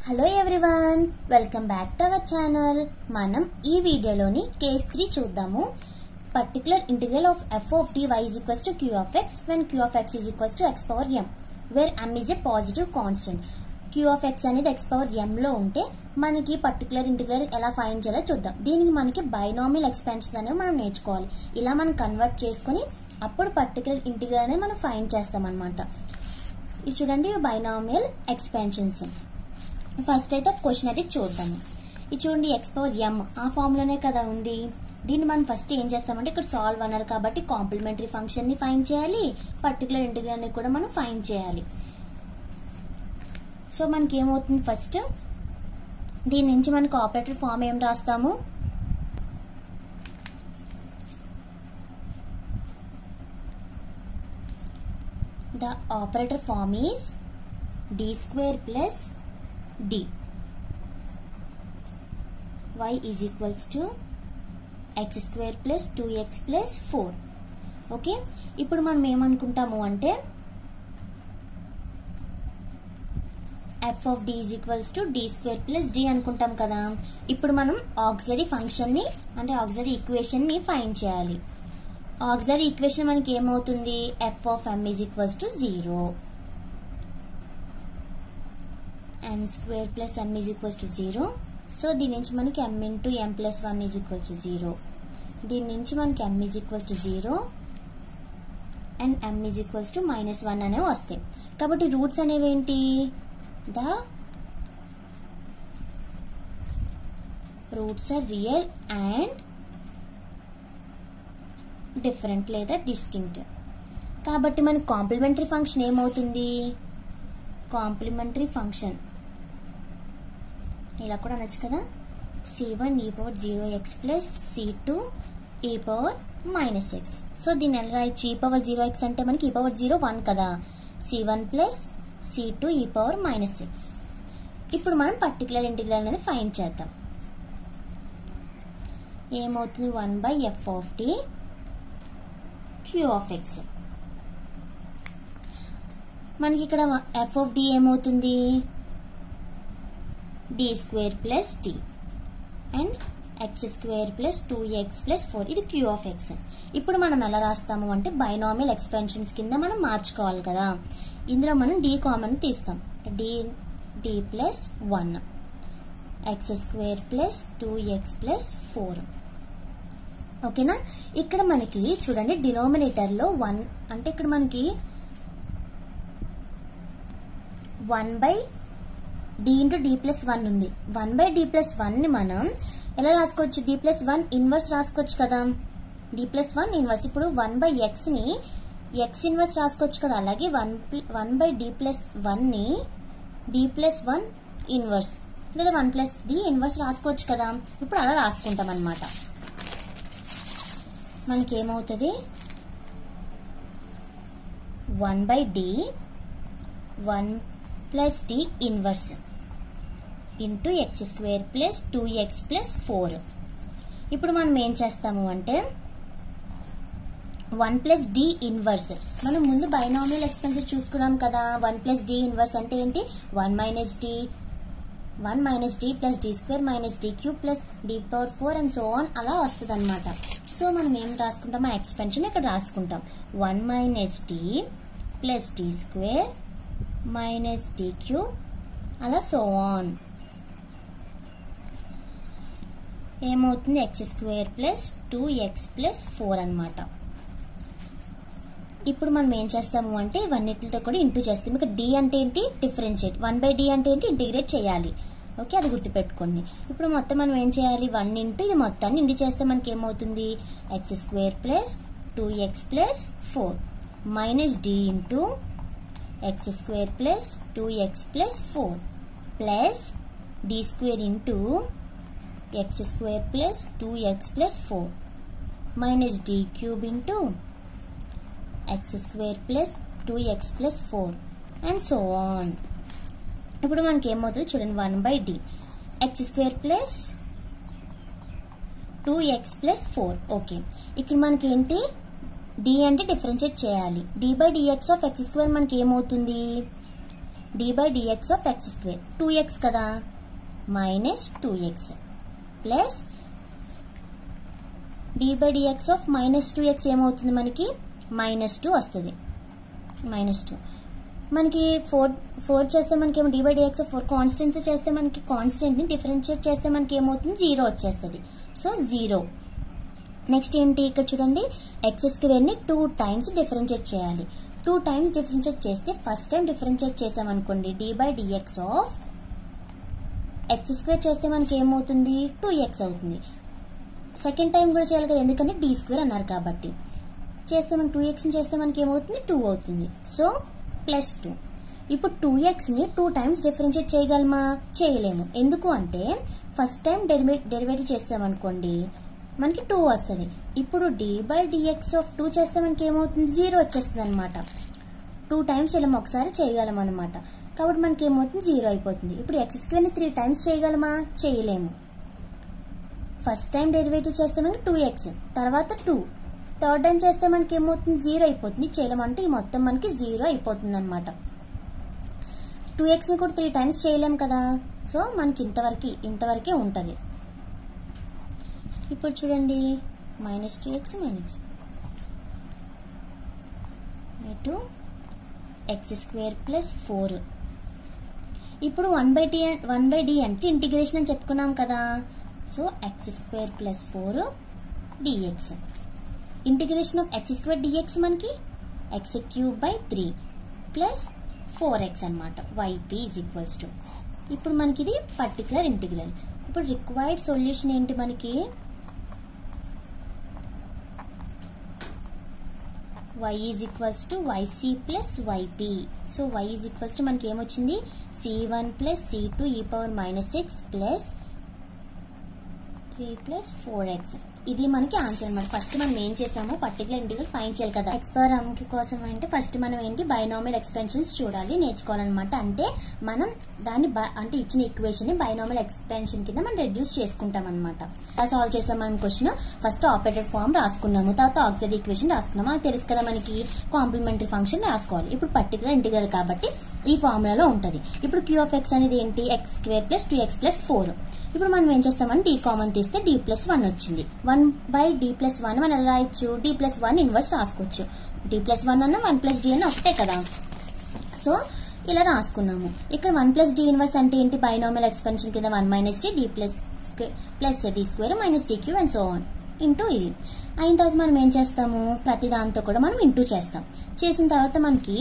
Hello everyone, welcome back to our channel. మనం ఈ వీడియోలోని కేస్ 3 చూద్దాము. Particular integral of f of dy is equals to q of x when q of x is equals to x power m where m is a positive constant. q of x అనేది x power m లో ఉంటే మనకి particular integral ఎలా find చేయాలో చూద్దాం. దీనికి మనకి binomial expansions అనేవి మనం నేర్చుకోవాలి. ఇలా మనం కన్వర్ట్ చేసుకుని అప్పుడు పర్టికులర్ ఇంటిగ్రల్ అనేది మనం ఫైండ్ చేస్తాం అన్నమాట. ఇది చూడండి, బైనామియల్ ఎక్స్పాన్షన్స్. ఫస్ట్ అయితే క్వశ్చన్ అయితే చూద్దాము. ఇది చూడండి, ఎక్స్ పవర్ ఎం ఆ ఫార్ములానే కదా ఉంది. దీన్ని మనం ఫస్ట్ ఏం చేస్తామంటే ఇక్కడ సాల్వ్ అన్నారు కాబట్టి కాంప్లిమెంటరీ ఫంక్షన్ ని ఫైండ్ చేయాలి, పర్టికులర్ ఇంటిగ్రల్ ని కూడా మనం ఫైండ్ చేయాలి. సో మనకి ఏమవుతుంది, ఫస్ట్ దీని నుంచి మనకు ఆపరేటర్ ఫామ్ ఏం రాస్తాము, the operator form is d square plus d y is equals to x square plus 2x plus 4. Okay, ఇప్పుడు మనం ఏమనుకుంటాము అంటే f of d is equals to d square plus d అనుకుంటాం కదా. ఇప్పుడు మనం ఆక్సిలరీ ఫంక్షన్ ని అంటే ఆక్సిలరీ ఈక్వేషన్ ని ఫైండ్ చేయాలి. ఆక్సిలరీ ఈక్వేషన్ మనకి ఏమవుతుంది, f of m is equals to 0, m square plus m is equals to 0. So దీని నుంచి మనకి m into m plus 1 is equals to 0. దీని నుంచి మనకి m is equals to 0 and m is equals to -1 అనేవి వస్తాయి. కాబట్టి రూట్స్ అనేవి ఏంటి, the roots are real and different లేదా డిస్టింక్ట్. కాబట్టి మనకి కాంప్లిమెంటరీ ఫంక్షన్ ఏమవుతుంది, కాంప్లిమెంటరీ ఫంక్షన్ ఇలా కూడా అనొచ్చు కదా, c1 e power 0x plus c2 e power -x. So దీన్ని ఎలా రాయొచ్చు, e power 0x అంటే మనకి e power 0 1 కదా, c1 plus c2 e power -x. ఇప్పుడు మనం పర్టికులర్ ఇంటిగ్రల్ అనేది ఫైండ్ చేద్దాం. ఏమవుతుంది, 1/f of t q of x. మనకి ఇక్కడ f of d ఏమవుతుంది, d square plus d and x square plus 2x plus 4. ఇది q of x. ఇప్పుడు మనం ఎలా రాస్తాము అంటే బైనామియల్ ఎక్స్పాన్షన్స్ కింద మనం మార్చుకోవాలి కదా. ఇందులో మనం d కామన్ తీస్తాం, d plus 1 x square plus 2x plus 4. ఓకేనా. ఇక్కడ మనకి చూడండి డినోమినేటర్ లో 1 అంటే ఇక్కడ మనకి 1/d into d plus 1 ఉంది. 1/d plus 1 ని మనం ఎలా రాసుకోవచ్చు, d plus 1 ఇన్వర్స్ రాసుకోవచ్చు కదా, d plus 1 ఇన్వర్స్. ఇప్పుడు 1/x ని x ఇన్వర్స్ రాసుకోవచ్చు కదా, అలాగే 1/d plus 1 ని d plus 1 ఇన్వర్స్ లేదా 1+d ఇన్వర్స్ రాసుకోవచ్చు కదా. ఇప్పుడు అలా రాసుకుంటాం అన్నమాట. మనకి ఏమవుతుంది, 1/d 1+d inverse into x square plus 2x plus 4. ఇప్పుడు మనం ఏం చేస్తాము అంటే 1+d ఇన్వర్స్, మనం ముందు బైనామియల్ ఎక్స్పాన్షన్స్ చూసుకున్నాం కదా. 1+d ఇన్వర్స్ అంటే ఏంటి, 1 minus d plus d square minus d cube plus d power 4 and so on అలా వస్తుంది అనమాట. సో మనం ఏం రాసుకుంటాం, ఆ ఎక్స్పాన్షన్ ఇక్కడ రాసుకుంటాం, 1 minus d plus d square minus d cube అలా సో ఆన్. ఏమవుతుంది, x square plus 2x plus 4 అనమాట. ఇప్పుడు మనం ఏం చేస్తాము అంటే ఇవన్నిటితో కూడా ఇంటూ చేస్తాం. ఇక్కడ d అంటే ఏంటి, డిఫరెన్షియేట్. 1/d అంటే ఏంటి, ఇంటిగ్రేట్ చేయాలి. ఓకే, అది గుర్తుపెట్టుకోండి. ఇప్పుడు మొత్తం మనం ఏం చేయాలి, 1 ఇంటూ ఇది మొత్తాన్ని ఇంటి చేస్తే మనకి ఏమవుతుంది, x square plus 2x plus 4 minus d into x square plus 2x plus 4 plus d square into x square plus 2x plus 4 minus d cube into x square plus 2x plus 4 and so on. ఇప్పుడు మనకి ఏమవుతుంది చూడండి, 1/d x square plus 2x plus 4. Okay, ఇక్కడ మనకి ఏంటి, d అంటే differentiate చేయాలి. d/dx of x square మనకి ఏమవుతుంది, D by dx of x square 2x కదా minus 2x plus d by dx of minus 2x ఏమవుతుంది మనకి minus 2 వస్తుంది minus 2 మనకి 4 చేస్తే మనకి ఏమో d by dx of 4 constant చేస్తే మనకి కాన్స్టెంట్ ని డిఫరెన్షియేట్ చేస్తే మనకి ఏమవుతుంది 0 వచ్చేస్తుంది సో 0 నెక్స్ట్ ఏంటి ఇక్కడ చూడండి x స్క్వేర్ ని 2 టైమ్స్ డిఫరెన్షియేట్ చేయాలి 2 టైమ్స్ డిఫరెన్షియేట్ చేస్తే ఫస్ట్ టైం డిఫరెన్షియేట్ చేసామనుకోండి d by dx of x square చేస్తే మనకి ఏమవుతుంది 2x అవుతుంది సెకండ్ టైం కూడా చేయాలి కదా ఎందుకంటే d స్క్వేర్ అన్నారు కాబట్టి చేస్తే మనం 2x ని చేస్తే మనకి ఏమవుతుంది 2 అవుతుంది సో +2 ఇప్పుడు 2x ని 2 టైమ్స్ డిఫరెన్షియేట్ చేయగలమా చేయలేము ఎందుకు అంటే ఫస్ట్ టైం డెరివేటివ్ చేస్తామనుకోండి మనకి 2 వస్తుంది ఇప్పుడు d by dx ఆఫ్ 2 చేస్తే మనకి ఏమవుతుంది 0 వచ్చేస్తుంది అనమాట 2 టైమ్స్ ఇలా ఒకసారి చేయగలం అనమాట కాబట్టి మనకి ఏమవుతుంది 0 అయిపోతుంది ఇప్పుడు x స్క్వేర్ ని 3 టైమ్స్ చేయగలమా చేయలేము ఫస్ట్ టైం డెరివేటివ్ చేస్తే మనకి 2x తర్వాత 2 థర్డ్ టైం చేస్తే మనకి ఏమవుతుంది 0 అయిపోతుంది చేయలేమంటే ఈ మొత్తం మనకి 0 అయిపోతుంది అనమాట 2x ని కూడా 3 టైమ్స్ చేయలేం కదా సో మనకి ఇంతవరకే ఉంటుంది ఇప్పుడు చూడండి -2x మైనస్ ఇటు x² + 4 ఇప్పుడు 1/d అంటే ఇంటిగ్రేషన్ అని చెప్పుకున్నాం కదా so x² + 4 dx integration of x² dx మనకి x³ / 3 + 4x అన్నమాట yp = ఇప్పుడు మనకి ఇది పర్టిక్యులర్ ఇంటిగ్రల్ ఇప్పుడు రిక్వైర్డ్ సొల్యూషన్ ఏంటి మనకి y = yc + yp so y = మనకి ఏమొచ్చింది c1 + c2 e ⁻⁻6 + 3 + 4x ఇది మనకి ఆన్సర్ అన్నమాట ఫస్ట్ మనం ఏం చేసామో పర్టిక్యులర్ ఇంటిగ్రల్ ఫైండ్ చేయాలి కదా x పవర్ m కి కోసం అంటే ఫస్ట్ మనం ఏంటి బైనామియల్ ఎక్స్పెన్షన్స్ చూడాలి నేర్చుకోవాలన్నమాట అంటే మనం దాన్ని అంటే ఇచ్చిన ఈక్వేషన్ ని బైనామియల్ ఎక్స్పెన్షన్ కింద మనం రెడ్యూస్ చేసుకుంటాం అన్నమాట ఎలా సాల్వ్ చేసాం మనం క్వశ్చన్ ఫస్ట్ ఆపరేటెడ్ ఫార్మ్ రాసుకున్నాము తర్వాత ఆక్సిలరీ ఈక్వేషన్ రాసుకున్నాము అది తెలుసు కదా మనకి కాంప్లిమెంటరీ ఫంక్షన్ రాసుకోవాలి ఇప్పుడు పర్టిక్యులర్ ఇంటిగ్రల్ కాబట్టి ఈ ఫార్ములాలో ఉంటది ఇప్పుడు q(x) అనేది ఏంటి x² + 2x + 4 ఇప్పుడు మనం ఏం చేస్తామంటే d కామన్ తీస్తే d + 1 వచ్చింది 1/d + 1 మనం ఎలా రాయొచ్చు d + 1 ఇన్వర్స్ రాసుకోవచ్చు d + 1 అన్న 1 + d అన్న ఒకటే కదా సో ఇలా రాసుకున్నాము ఇక్కడ 1 + d ఇన్వర్స్ అంటే ఏంటి బైనామియల్ ఎక్స్పెన్షన్ కింద 1 - d d + d² - dq and so on into ఇది అయిన తర్వాత మనం ఏం చేస్తాము ప్రతి దాంతో కూడా మనం ఇంటూ చేసిన తర్వాత మనకి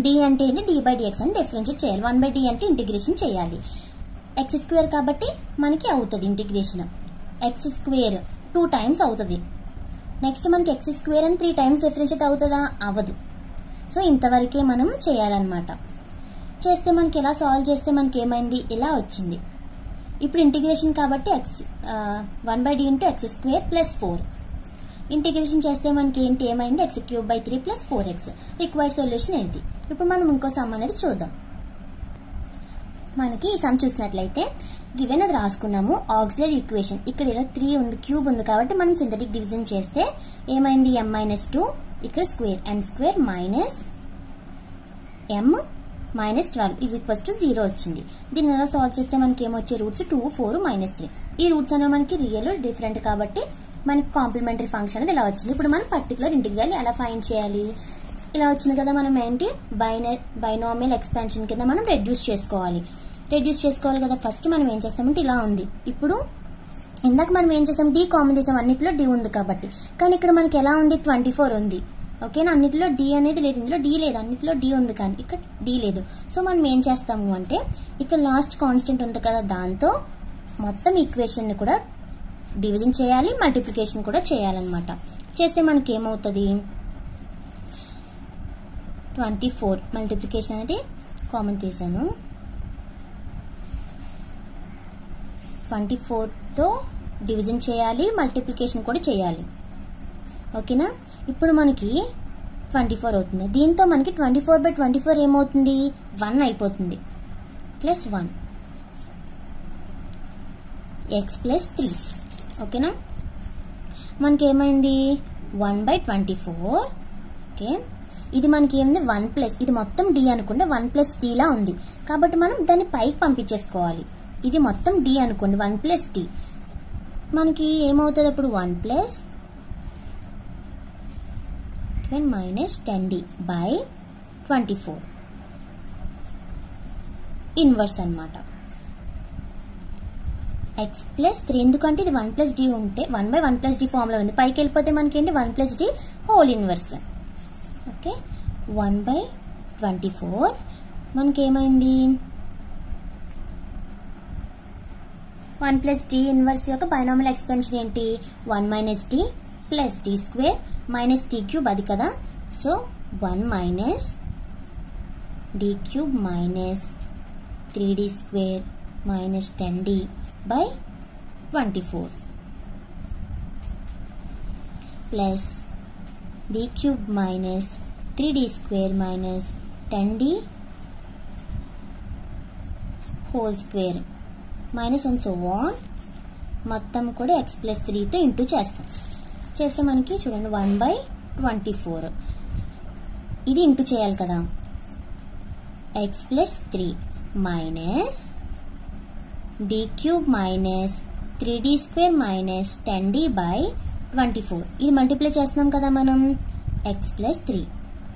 d అంటే ఏంటి d by dx అని డిఫరెన్షియేట్ చేయాలి 1/d అంటే ఇంటిగ్రేషన్ చేయాలి x² కాబట్టి మనకి అవుతుంది ఇంటిగ్రేషన్ x² 2 టైమ్స్ అవుతుంది నెక్స్ట్ మనకి x² అని 3 టైమ్స్ డిఫరెన్షియేట్ అవుతుందా అవ్వదు సో ఇంతవరకే మనం చేయాలన్నమాట చేస్తే మనకి ఎలా సాల్వ్ చేస్తే మనకి ఏమైంది ఇలా వచ్చింది ఇప్పుడు ఇంటిగ్రేషన్ కాబట్టి 1/d × x² + 4 ఇంటిగ్రేషన్ చేస్తే మనకి ఏంటి ఏమైంది x³ / 3 + 4x రిక్వైర్డ్ సొల్యూషన్ ఏంటి ఇప్పుడు మనం ఇంకో సమ్ అనేది చూద్దాం మనకి ఈ సమ్ చూసినట్లయితే గివెన్ అది రాసుకున్నాము ఆక్సిలరీ ఈక్వేషన్ ఇక్కడ ఇలా 3 ఉంది క్యూబ్ ఉంది కాబట్టి మనం సింథటిక్ డివిజన్ చేస్తే ఏమైంది m - 2 ఇక్కడ స్క్వేర్ m² - m - 12 = 0 వచ్చింది దీన్ని ఎలా సాల్వ్ చేస్తే మనకి ఏమొచ్చే రూట్స్ 2 4 -3 ఈ రూట్స్ అనేవి మనకి రియల్ డిఫరెంట్ కాబట్టి మనకి కాంప్లిమెంటరీ ఫంక్షన్ అనేది ఇలా వచ్చింది ఇప్పుడు మనం పర్టికులర్ ఇంటిగ్రల్ ఎలా ఫైండ్ చేయాలి ఇలా వచ్చింది కదా మనం ఏంటి బైనామియల్ ఎక్స్పాన్షన్ కింద మనం రెడ్యూస్ చేసుకోవాలి కదా ఫస్ట్ మనం ఏం చేస్తామంటే ఇలా ఉంది ఇప్పుడు ఇందాక మనం ఏం చేసాం d కామన్ తీసాం అన్నిట్లో d ఉంది కాబట్టి కానీ ఇక్కడ మనకి ఎలా ఉంది 24 ఉంది ఓకేనా అన్నిట్లో d అనేది లేదు ఇందులో d లేదు అన్నిట్లో d ఉంది కానీ ఇక్కడ d లేదు సో మనం ఏం చేస్తాము అంటే ఇక్కడ లాస్ట్ కాన్స్టెంట్ ఉంది కదా దాంతో మొత్తం ఈక్వేషన్ ని కూడా డివిజన్ చేయాలి మల్టిప్లికేషన్ కూడా చేయాలన్నమాట చేస్తే మనకి ఏమవుతుంది 24 మల్టిప్లికేషన్ అనేది కామన్ తీసాను 24 తో డివిజన్ చేయాలి మల్టిప్లికేషన్ కూడా చేయాలి ఓకేనా ఇప్పుడు మనకి 24 అవుతుంది దీంతో మనకి 24/24 ఏమవుతుంది 1 అయిపోతుంది +1 x + 3 ఓకేనా మనకి ఏమైంది 1/24 ఓకే ఇది మనకి ఏముంది 1 ప్లస్, ఇది మొత్తం d అనుకుంటే 1 ప్లస్ t లా ఉంది కాబట్టి మనం దాన్ని పైకి పంపించేసుకోవాలి. ఇది మొత్తం d అనుకోండి 1 ప్లస్ t, మనకి ఏమవుతుంది అప్పుడు 1 plus minus 10d by 24 inverse అన్నమాట. x ప్లస్ 3 ఎందుకంటే ఇది 1 ప్లస్ d ఉంటే 1 బై 1 ప్లస్ d ఫార్ములా ఉంది, పైకి వెళ్ళిపోతే మనకి ఏంటి 1 plus d whole inverse. Okay 1 by 24 మనకి ఏమైంది 1 ప్లస్ d ఇన్వర్స్ యొక్క బైనామియల్ ఎక్స్పెన్షన్ ఏంటి 1 minus d plus d square minus d cube అది కదా. So 1 minus d cube minus 3d square minus 10d by 24 plus d cube minus 3d square minus 10d whole square minus and so on మొత్తం కూడా x plus 3 తో into చేస్తే మనకి చూడండి 1 by 24 ఇది into చేయాలి కదా. x plus 3 minus d cube minus 3d square minus 10d by 24 ఇది మల్టిప్లై చేస్తున్నాం కదా మనం. x plus 3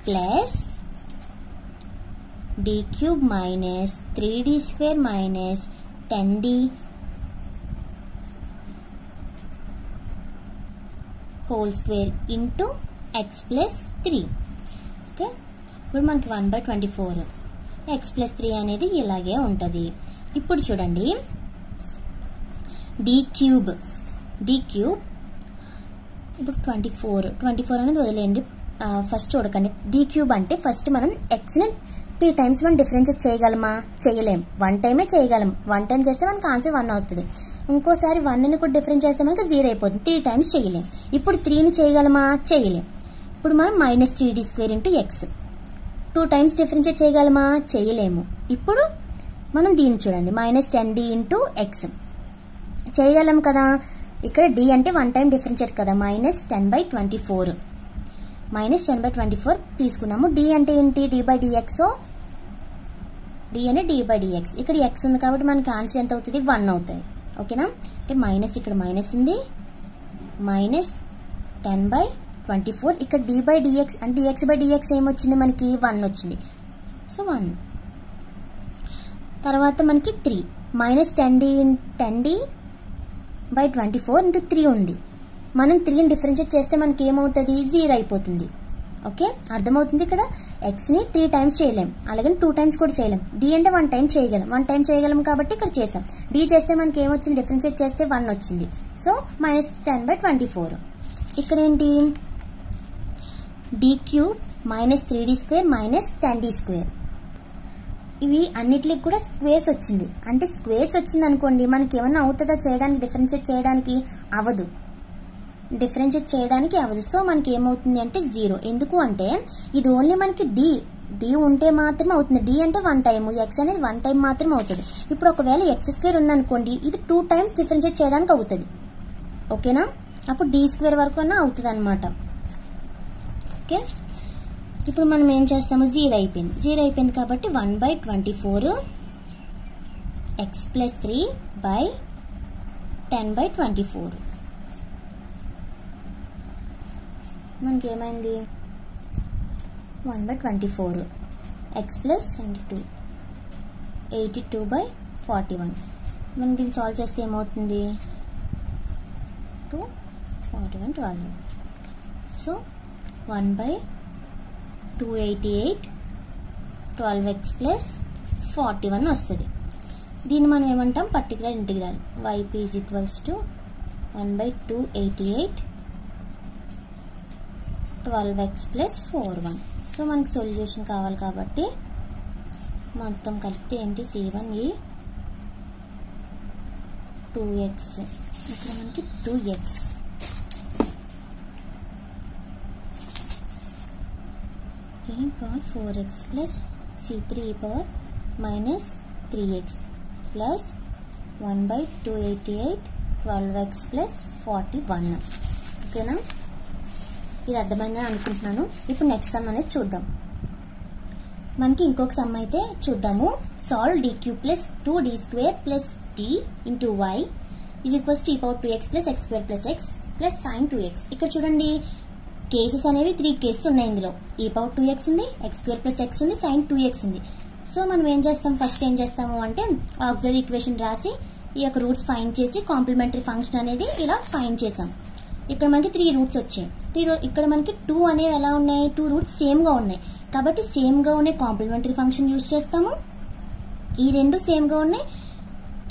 plus d cube minus 3d square minus 10d whole square into x plus 3. Okay ఇప్పుడు మనకి 1 by 24 x plus 3 అనేది ఇలాగే ఉంటుంది. ఇప్పుడు చూడండి d క్యూబ్ ఇప్పుడు 24 అనేది వదిలేయండి, ఫస్ట్ చూడకండి. d క్యూబ్ అంటే ఫస్ట్ మనం x ని 3 టైమ్స్ మనం డిఫరెన్షియేట్ చేయగలమా, చేయలేం. 1 టైమే చేయగలం, 1 టైం చేస్తే మనకి ఆన్సర్ 1 అవుతుంది. ఇంకోసారి 1 ని కూడా డిఫరెన్స్ చేస్తే మనకి 0 అయిపోతుంది, 3 టైమ్స్ చేయలేం. ఇప్పుడు 3 ని చేయగలమా, చేయలేం. ఇప్పుడు మనం minus 3d square into X 2 times differentiate చేయగలమా, చేయలేము. ఇప్పుడు మనం దీన్ని చూడండి మైనస్ 10d ఇంటూ ఎక్స్ చేయగలం కదా. ఇక్కడ d అంటే 1 టైం డిఫరెన్షియేట్ కదా, మైనస్ 10/24 మైనస్ 10/24 తీసుకున్నాము. d అంటే ఏంటి d బై డిఎక్స్, d అంటే d బై డిఎక్స్. ఇక్కడ x ఉంది కాబట్టి మనకి ఆన్సర్ ఎంత అవుతుంది 1 అవుతుంది. ఓకేనా, అంటే మైనస్ ఇక్కడ మైనస్ ఉంది, మైనస్ 10/24 ఇక్కడ d బై డిఎక్స్ అంటే dx బై డిఎక్స్ ఏమొచ్చింది మనకి 1 వచ్చింది. సో 1 తర్వాత మనకి 3 మైనస్ 10d బై 24 ఇంటూ 3 ఉంది. మనం 3ని డిఫరెన్షియేట్ చేస్తే మనకి ఏమవుతుంది 0 అయిపోతుంది. ఓకే అర్థమవుతుంది. ఇక్కడ ఎక్స్ని 3 టైమ్స్ చేయలేం, అలాగే 2 టైమ్స్ కూడా చేయలేం. d అంటే 1 టైం చేయగలం, 1 టైం చేయగలం కాబట్టి ఇక్కడ చేసాం. d చేస్తే మనకి ఏమొచ్చింది డిఫరెన్షియేట్ చేస్తే 1 వచ్చింది. So minus 10/24. ఇక్కడ ఏంటి d cube minus 3d square minus 10d square. ఇవి అన్నిటికి కూడా స్క్వేర్స్ వచ్చింది. అంటే స్క్వేర్స్ వచ్చింది అనుకోండి మనకి ఏమన్నా అవుతుందా చేయడానికి, డిఫరెన్షియేట్ చేయడానికి అవ్వదు, సో మనకి ఏమవుతుంది అంటే 0. ఎందుకు అంటే ఇది ఓన్లీ మనకి d ఉంటే మాత్రమే అవుతుంది. d అంటే 1 టైం, x అనేది 1 టైం మాత్రమే అవుతుంది. ఇప్పుడు ఒకవేళ x స్క్వేర్ ఉందనుకోండి ఇది 2 టైమ్స్ డిఫరెన్షియేట్ చేయడానికి అవుతుంది. ఓకేనా, అప్పుడు d స్క్వేర్ వరకు అన్నా అవుతుంది అనమాట. ఓకే ఇప్పుడు మనం ఏం చేస్తాము 0 అయిపోయింది కాబట్టి 1/24 x ప్లస్ 3 బై 10/24 మనకి ఏమైంది 1/24 x ప్లస్ 82/41. మనం దీన్ని సాల్వ్ చేస్తే ఏమవుతుంది 241 సో 1/288 12x ప్లస్ 41 వస్తుంది. దీన్ని మనం ఏమంటాం particular integral yp is equals to 1/288 12x plus 41. So మనకి సొల్యూషన్ కావాలి కాబట్టి మొత్తం కలిపితే ఏంటి c1 ఈ 2x ఇక్కడ మనకి 2x e power 4x plus c3 e power minus 3x plus 1/288 12x plus 41. ఓకేనా, ఇది అర్థమైందని అనుకుంటున్నాను. ఇప్పుడు నెక్స్ట్ సమ్ అనేది చూద్దాం. మనకి ఇంకొక సమ్ అయితే చూద్దాము. Solve d³ plus 2d² plus t into y is equals to e power 2x plus x² plus x plus sin 2x. ఇక్కడ చూడండి కేసెస్ అనేవి 3 కేసెస్ ఉన్నాయి. ఇందులో e పవర్ 2x ఉంది, x² ప్లస్ x ఉంది, sin 2x ఉంది. So మనం ఏం చేస్తాం, ఫస్ట్ ఏం చేస్తాము అంటే ఆక్సిలరీ ఈక్వేషన్ రాసి ఈ యొక్క రూట్స్ ఫైండ్ చేసి కాంప్లిమెంటరీ ఫంక్షన్ అనేది ఇలా ఫైండ్ చేసాం. ఇక్కడ మనకి 3 రూట్స్ వచ్చాయి. ఇక్కడ మనకి 2 అనేవి ఎలా ఉన్నాయి, 2 రూట్స్ సేమ్ గా ఉన్నాయి కాబట్టి సేమ్ గా ఉండే కాంప్లిమెంటరీ ఫంక్షన్ యూజ్ చేస్తాము. ఈ రెండు సేమ్ గా ఉన్నాయి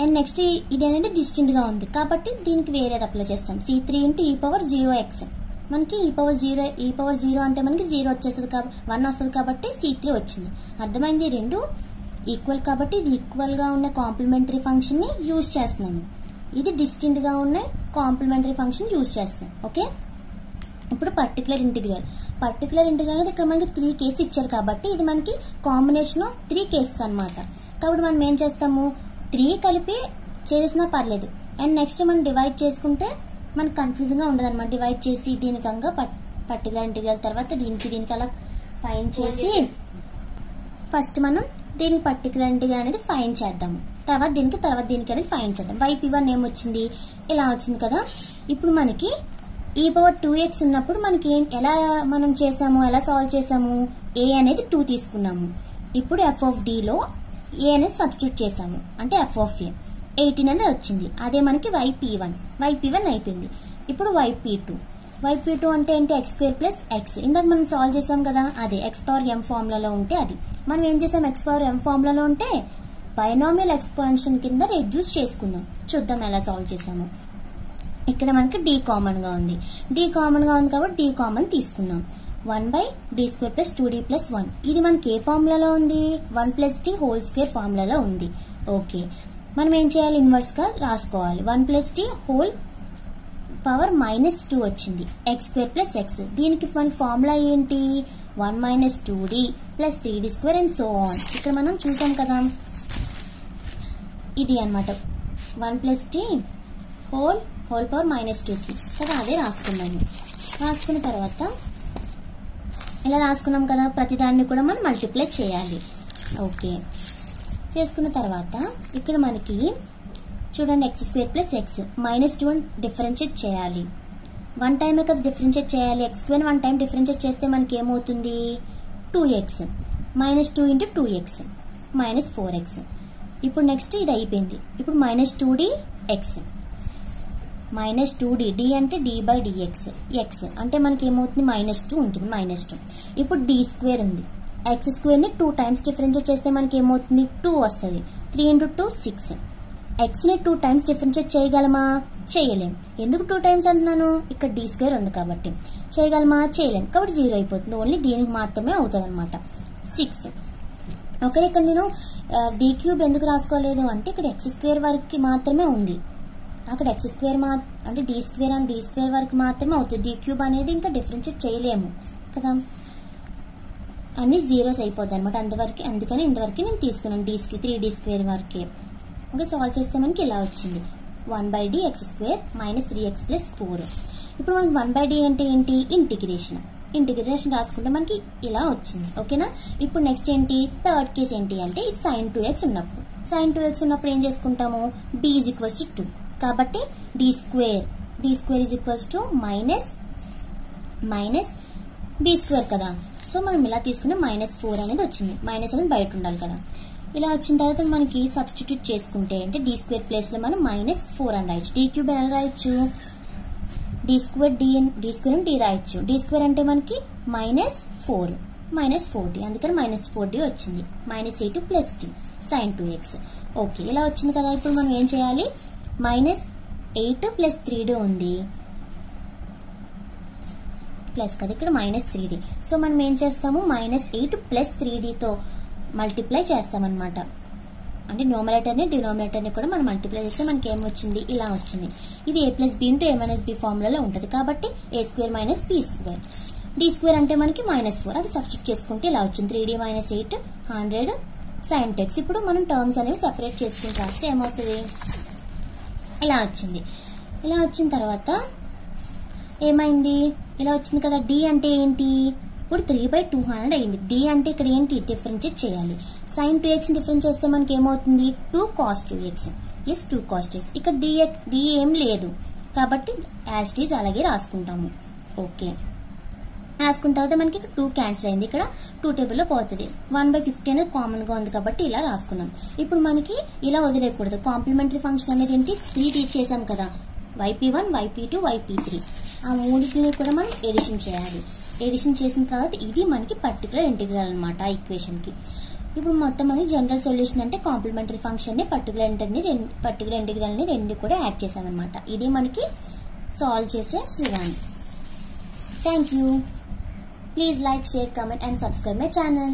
అండ్ నెక్స్ట్ ఇది అనేది డిస్టింక్ట్ గా ఉంది కాబట్టి దీనికి వేరేది అప్లై చేస్తాం. c3 into e power 0x. మనకి e పవర్ 0 అంటే మనకి 0 వచ్చేస్తుంది, 1 వస్తుంది కాబట్టి c3 వచ్చింది. అర్థమైంది? రెండు ఈక్వల్ కాబట్టి ఇది ఈక్వల్ గా ఉన్న కాంప్లిమెంటరీ ఫంక్షన్ ని యూజ్ చేస్తున్నాము. ఇది డిస్టింక్ట్ గా ఉన్న కాంప్లిమెంటరీ ఫంక్షన్ యూజ్ చేస్తున్నాం. ఓకే, ఇప్పుడు పర్టికులర్ ఇంటిగ్రల్ అనేది ఇక్కడ మనకి 3 కేసెస్ ఇచ్చారు కాబట్టి ఇది మనకి కాంబినేషన్ ఆఫ్ 3 కేసెస్ అన్నమాట. కాబట్టి మనం ఏం చేస్తాము, 3 కలిపి చేసినా పర్లేదు అండ్ నెక్స్ట్ మనం డివైడ్ చేసుకుంటే మనకు కన్ఫ్యూజన్ గా ఉండదు అనమాట. డివైడ్ చేసి దీనికంగా పర్టికులర్ ఇంటిగ్రల్ తర్వాత దీనికి అలా ఫైండ్ చేసి ఫస్ట్ మనం దీనికి పర్టికులర్ ఇంటిగ్రల్ అనేది ఫైండ్ చేద్దాము. తర్వాత దీనికి అనేది ఫైండ్ చేద్దాం. yp1 ఏమొచ్చింది, ఇలా వచ్చింది కదా. ఇప్పుడు మనకి e పవర్ 2x ఉన్నప్పుడు మనకి ఎలా మనం చేసాము, ఎలా సాల్వ్ చేసాము, a అనేది 2 తీసుకున్నాము. ఇప్పుడు f ఆఫ్ d లో a అనేది సబ్స్టిట్యూట్ చేసాము అంటే f ఆఫ్ a 18 అనేది వచ్చింది. అదే మనకి yp1 అయిపోయింది. ఇప్పుడు yp2 అంటే ఏంటి, x² ప్లస్ x. ఇందాక మనం సాల్వ్ చేసాం కదా, అదే x పవర్ m ఫార్ములాలో ఉంటే అది. మనం ఏం చేసాం, x పవర్ m ఫార్ములాలో ఉంటే బైనామియల్ ఎక్స్పాన్షన్ కింద రెడ్యూస్ చేసుకున్నాం. చూద్దాం ఎలా సాల్వ్ చేసాము. ఇక్కడ మనకి d కామన్ గా ఉంది కాబట్టి d కామన్ తీసుకున్నాం. 1/d² plus 2d plus 1. ఇది మనకి ఏ ఫార్ములాలో ఉంది, 1 ప్లస్ d హోల్ స్క్వేర్ ఫార్ములాలో ఉంది. ఓకే, మనం ఏం చేయాలి, ఇన్వర్స్ గా రాసుకోవాలి. 1 ప్లస్ d హోల్ పవర్ -2 వచ్చింది, x² ప్లస్ x. దీనికి మన ఫార్ములా ఏంటి, 1 - 2d plus 3d² and so on. ఇక్కడ మనం చూసాం కదా, ఇది అన్నమాట 1 ప్లస్ d హోల్ పవర్ -2 కదా, అదే రాసుకున్నాము. రాసుకున్న తర్వాత ఇలా రాసుకున్నాం కదా, ప్రతిదాన్ని కూడా మనం మల్టిప్లై చేయాలి. ఓకే, చేసుకున్న తర్వాత ఇక్కడ మనకి చూడండి x² ప్లస్ x -2 డిఫరెన్షియేట్ చేయాలి. 1 టైమే కదా డిఫరెన్షియేట్ చేయాలి. x² 1 టైం డిఫరెన్షియేట్ చేస్తే మనకి ఏమవుతుంది, 2x -2 ఇంటూ 2x -4x. ఇప్పుడు నెక్స్ట్ ఇది అయిపోయింది. ఇప్పుడు -2d x -2d d అంటే d/dx x అంటే మనకి ఏమవుతుంది, -2 ఉంటుంది, -2. ఇప్పుడు d² ఉంది, x² ని 2 టైమ్స్ డిఫరెన్షియేట్ చేస్తే మనకి ఏమవుతుంది, 2 వస్తుంది. 3 ఇంటూ 2 6. x ని 2 టైమ్స్ డిఫరెన్షియేట్ చేయగలమా, చేయలేం. ఎందుకు 2 టైమ్స్ అంటున్నాను, ఇక్కడ d² ఉంది కాబట్టి. చేయగలమా, చేయలేం కాబట్టి 0 అయిపోతుంది. ఓన్లీ దీనికి మాత్రమే అవుతుంది అనమాట, 6. ఓకే, ఇక్కడ నేను d³ ఎందుకు రాసుకోలేదు అంటే ఇక్కడ x² వరకు మాత్రమే ఉంది, అక్కడ x² అంటే d² అండ్ d² వరకు మాత్రమే అవుతుంది. d³ అనేది ఇంకా డిఫరెన్షియేట్ చేయలేము కదా, అన్ని జీరోస్ అయిపోతాయి అనమాట. అందుకని ఇంతవరకు నేను తీసుకున్నాను 3d² వరకే. ఓకే, సాల్వ్ చేస్తే మనకి ఇలా వచ్చింది, 1/d x² -3x ప్లస్ 4. ఇప్పుడు మనకి 1/d అంటే ఏంటి, ఇంటిగ్రేషన్ రాసుకుంటే మనకి ఇలా వచ్చింది. ఓకేనా, ఇప్పుడు నెక్స్ట్ ఏంటి, థర్డ్ కేస్ ఏంటి అంటే ఇది sin 2x ఉన్నప్పుడు ఏం చేసుకుంటాము, b = 2 కాబట్టి d² = -b² కదా. సో మనం ఇలా తీసుకుంటే -4 అనేది వచ్చింది. మైనస్ అనేది బయట ఉండాలి కదా. ఇలా వచ్చిన తర్వాత మనకి సబ్స్టిట్యూట్ చేసుకుంటే అంటే d² ప్లేస్ లో మనం -4 అని రాయొచ్చు. d³ ఎలా రాయొచ్చు, d² d రాయొచ్చు. d² అంటే మనకి -4d అందుకని -4d వచ్చింది. -8 plus d sin 2x. Okay, ఇలా వచ్చింది కదా. ఇప్పుడు మనం ఏం చేయాలి, -8 ప్లస్ 3d ఉంది ప్లస్ కదా, ఇక్కడ -3d. సో మనం ఏం చేస్తాము, -8 ప్లస్ 3dతో మల్టిప్లై చేస్తామన్నమాట. అంటే న్యూమరేటర్ ని డినామినేటర్ ని కూడా మనం మల్టిప్లై చేస్తే మనకి ఏమొచ్చింది, ఇలా వచ్చింది. ఇది a plus b into a minus b ఫార్ములాలో ఉంటుంది కాబట్టి a² మైనస్ b². d² అంటే మనకి -4, అది సబ్స్టిట్యూట్ చేసుకుంటే ఇలా వచ్చింది, 3d - 8 100 sin 2x. ఇప్పుడు మనం టర్మ్స్ అనేవి సెపరేట్ చేసుకుని రాస్తే ఏమవుతుంది, ఇలా వచ్చింది. ఇలా వచ్చిన తర్వాత ఏమైంది, ఇలా వచ్చింది కదా. డి అంటే ఏంటి, ఇప్పుడు 3/200 అయింది. డి అంటే ఇక్కడ ఏంటి, డిఫరెన్షియేట్ చేయాలి. sin 2x డిఫరెన్స్ చేస్తే మనకి ఏమవుతుంది, 2 cos 2x is 2 cos 2x. ఇక్కడ డి ఏం లేదు కాబట్టి యాజ్ ఇట్ ఈజ్ అలాగే రాసుకుంటాము. ఓకే, రాసుకున్న తర్వాత మనకి ఇక్కడ 2 క్యాన్సిల్ అయింది. ఇక్కడ 2 టేబుల్లో పోతుంది. 1/50 అనేది కామన్ గా ఉంది కాబట్టి ఇలా రాసుకున్నాం. ఇప్పుడు మనకి ఇలా వదిలేయకూడదు. కాంప్లిమెంటరీ ఫంక్షన్ అనేది ఏంటి, 3 టీచ్ చేసాం కదా, yp1 yp2 yp3 ఆ మూడింటిని కూడా మనం ఎడిషన్ చేయాలి. ఎడిషన్ చేసిన తర్వాత ఇది మనకి పర్టికులర్ ఇంటిగ్రల్ అనమాట ఆ ఈక్వేషన్ కి. ఇప్పుడు మొత్తం మనకి జనరల్ సొల్యూషన్ అంటే కాంప్లిమెంటరీ ఫంక్షన్ ని పర్టికులర్ ఇంటిగ్రల్ ని రెండు కూడా యాడ్ చేసామన్నమాట. ఇది మనకి సాల్వ్ చేసే విధానం. Thank you. Please like, share, comment and subscribe my channel.